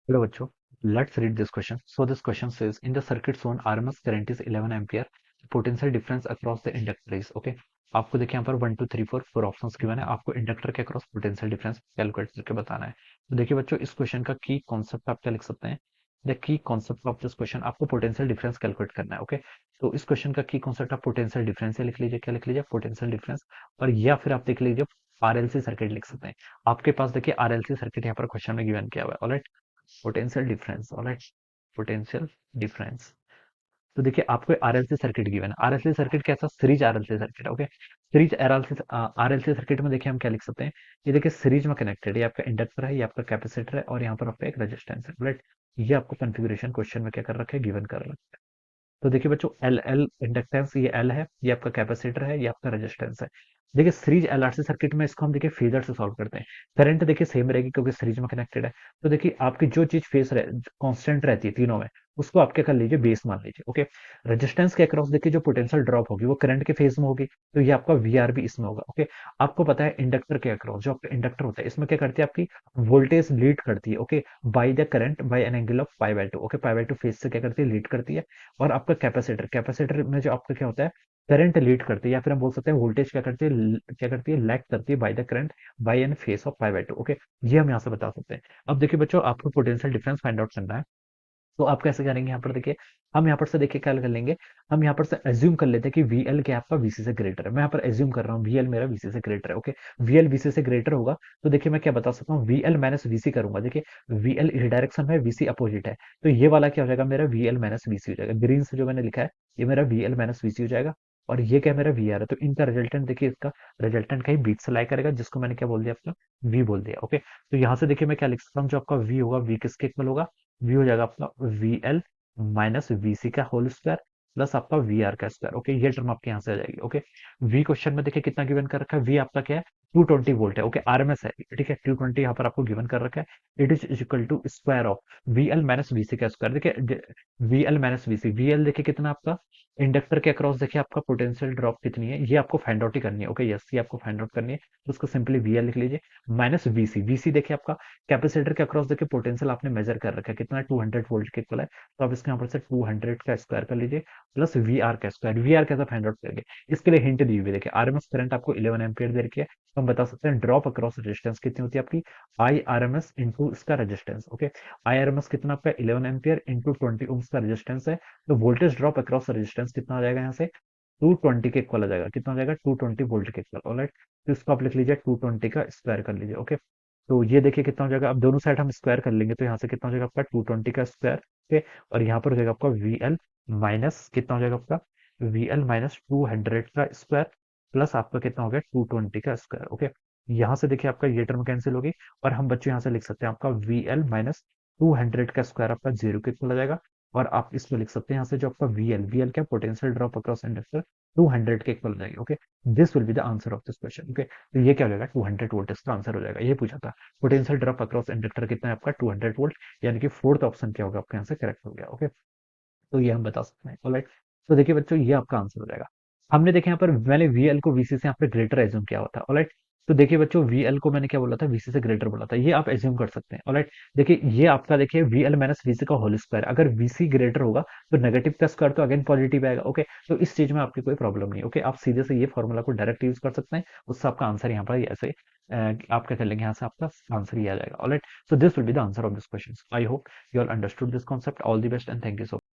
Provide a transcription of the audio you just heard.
Hello बच्चों, let's read this question. So this question says in the circuit zone RMS current is 11 ampere. Potential difference across the inductor is okay. आपको देखिए यहाँ पर 1 2 3 4 4 options given है। आपको inductor के across potential difference calculate करके बताना है। तो देखिए बच्चों, इस क्वेश्चन का की कॉन्सेप्ट आप क्या लिख सकते हैं। The key concept of this question, आपको पोटेंशियल डिफरेंस कैलकुलेट करना है। ओके, तो इस क्वेश्चन का की कॉन्सेप्ट आप पोटेंशियल डिफरेंस लिख लीजिए। क्या लिख लीजिए? Potential difference. और या फिर आप देख लीजिए आरएलसी सर्किट लिख सकते हैं। आपके पास देखिए आरएलसी सर्किट यहाँ पर क्वेश्चन में गिवन किया हुआ है। Alright, potential difference. Alright, potential difference. तो देखिए आपको आरएलसी सर्किट गिवन है। आरएलसी सर्किट कैसा? सीरीज आरएलसी सर्किट है। Okay, series RLC RLC circuit में देखिए हम क्या लिख सकते हैं। ये देखिए सीरीज में कनेक्टेड है। ये आपका इंडक्टर है, ये आपका कैपेसिटर है, और यहाँ पर आपका एक रेजिस्टेंस है। राइट, ये आपको कॉन्फ़िगरेशन क्वेश्चन में क्या कर रखा है, गिवन कर रखा है। तो देखिए बच्चों, एल एल इंडक्टेंस ये एल है, ये आपका कैपेसिटर है, ये आपका रेजिस्टेंस है। देखिए सीरीज एलआरसी सर्किट में इसको हम देखिए फेजर से सॉल्व करते हैं। करंट देखिए सेम रहेगी क्योंकि सीरीज में कनेक्टेड है। तो देखिए आपकी जो चीज फेस कांस्टेंट रहती है तीनों में, उसको आप क्या कर लीजिए, बेस मान लीजिए। ओके, रेजिस्टेंस के अक्रॉस देखिए जो पोटेंशियल ड्रॉप होगी वो करंट के फेज में होगी, तो ये आपका वीआर भी इसमें होगा। ओके, आपको पता है इंडक्टर के अक्रॉस जो आपका इंडक्टर होता है इसमें क्या करती है, आपकी वोल्टेज लीड करती है। Okay, bye the current by an angle of pi by two. Okay, pi by two phase से क्या करती है, लीड करती है। और आपका कैपेसिटर, कैपेसिटर में जो आपका क्या होता है, करंट लीड करती है, या फिर हम बोल सकते हैं वोल्टेज क्या करती है, क्या करती है, लैग करती है by the current by an phase of pi by two. Okay, ये हम यहाँ से बता सकते हैं। अब देखिए बच्चों, आपको पोटेंशियल डिफरेंस फाइंड आउट करना है। तो आप कैसे करेंगे? यहाँ पर देखिए, हम यहाँ पर से देखिए क्या कर लेंगे, हम यहाँ पर से एज्यूम कर लेते हैं कि VL क्या आपका VC से ग्रेटर है। मैं यहाँ पर एज्यूम कर रहा हूँ VL मेरा VC से ग्रेटर है। ओके, VL VC से ग्रेटर होगा तो देखिए मैं क्या बता सकता हूँ, VL माइनस VC करूंगा। देखिए VL इस डायरेक्शन में, VC अपोजिट है, तो ये वाला क्या हो जाएगा, मेरा VL माइनस VC हो जाएगा। ग्रीन से जो मैंने लिखा है ये मेरा VL माइनस VC हो जाएगा। और ये क्या मेरा VR है, तो इनका रिजल्टेंट देखिए, इसका रिजल्टेंट कहीं बीच से लाई करेगा, जिसको मैंने क्या बोल दिया, आपका V बोल दिया। ओके, तो यहाँ से देखिए मैं क्या लिख सकता हूँ, जो आपका V होगा, V किसके इक्वल होगा, V हो जाएगा आपका VL माइनस VC का होल स्क्वायर प्लस आपका VR का स्क्वायर। ओके, ये टर्म आपके यहाँ से आ जाएगी। ओके, V क्वेश्चन में देखिए कितना गिवन कर रखा है, V आपका क्या है, 220 वोल्ट है। ओके, आरएमएस है, ठीक है, 220 यहाँ पर आपको गिवन कर रखा है। It is equal to square of VL minus VC का स्क्वायर। देखिए VL माइनस VC, VL देखिए कितना आपका इंडक्टर के अक्रॉस, देखिए आपका पोटेंशियल ड्रॉप कितनी है, ये आपको फाइंड आउट ही करनी है। ओके, यस, ये आपको फाइंड आउट करनी है, तो उसको सिंपली VL लिख लीजिए माइनस VC। VC देखिए आपका कैपेसिटर के अक्रॉस देखिए पोटेंशियल आपने मेजर कर रखा है, कितना है, 200 वोल्ट के इक्वल है। तो आप इसके यहाँ पर से 200 का स्क्वायर कर लीजिए प्लस VR का स्क्वायर। VR कैसे फाइंड आउट करेंगे, इसके लिए हिंट दी हुई है। देखिए आरएमएस करंट आपको 11 एम्पियर दे रखी है, तो हम बता सकते हैं ड्रॉप अक्रॉस रेजिस्टेंस कितनी होती है आपकी, आई आरएमएस इंटू इसका रेजिस्टेंस। ओके, आई आरएमएस कितना आपका 11 एम्पियर इंटू 20 ओम्स का रेजिस्टेंस है, तो वोल्टेज ड्रॉप अक्रॉस रेजिस्टेंस कितना आ जाएगा यहाँ से, 220 के इक्वल आ जाएगा। कितना आ जाएगा, 220 वोल्ट के इक्वल। ऑलराइट, तो इसको आप लिख लीजिए 220 का स्क्वायर कर लीजिए। ओके, तो ये देखिए कितना हो जाएगा, अब दोनों साइड हम स्क्वायर कर लेंगे, तो यहाँ से कितना हो जाएगा आपका 220 का स्क्वायर। ओके, और यहाँ पर हो जाएगा आपका VL माइनस कितना हो जाएगा आपका, VL माइनस 200 का स्क्वायर प्लस आपका कितना हो गया 220 का स्क्वायर। ओके, यहाँ से देखिए आपका ये टर्म कैंसिल होगी, और हम बच्चों यहाँ से लिख सकते हैं आपका VL माइनस 200 का स्क्वायर आपका जीरो के इक्वल आ जाएगा। और आप इसमें लिख सकते हैं यहाँ से जो आपका VL क्या पोटेंशियल ड्रॉप अक्रॉस इंडक्टर 200 के इक्वल हो जाएगी। Okay, this will be the answer of this question. Okay, तो ये क्या हो जाएगा, 200 वोल्ट इसका आंसर हो जाएगा। ये पूछा था पोटेंशियल ड्रॉप अक्रॉस इंडक्टर कितना है आपका, 200 वोल्ट, यानी कि फोर्थ ऑप्शन क्या होगा आपका यहाँ से करेक्ट हो गया। ओके, तो ये हम बता सकते हैं। ऑलराइट, तो देखिए बच्चों, ये आपका आंसर हो जाएगा। हमने देखिए यहाँ पर मैंने VL को VC से यहाँ पे ग्रेटर एज्यूम किया होता है। ऑलराइट, तो देखिए बच्चों, VL को मैंने क्या बोला था, VC से ग्रेटर बोला था, ये आप एज्यूम कर सकते हैं। ऑलराइट, देखिए ये आपका देखिए VL माइनस VC का होल स्क्वायर, अगर VC ग्रेटर होगा तो नेगेटिव का स्क्वायर तो अगेन पॉजिटिव आएगा। ओके, तो इस चीज में आपकी कोई प्रॉब्लम नहीं। ओके, आप सीधे से ये फॉर्मूला को डायरेक्ट यूज कर सकते हैं, उससे आपका आंसर यहाँ पर ऐसे आप क्या कर लेंगे, यहाँ से आपका आंसर ही आ जाएगा। Alright, so this will be the answer of this question. I hope you all understood this concept. All the best and thank you so much.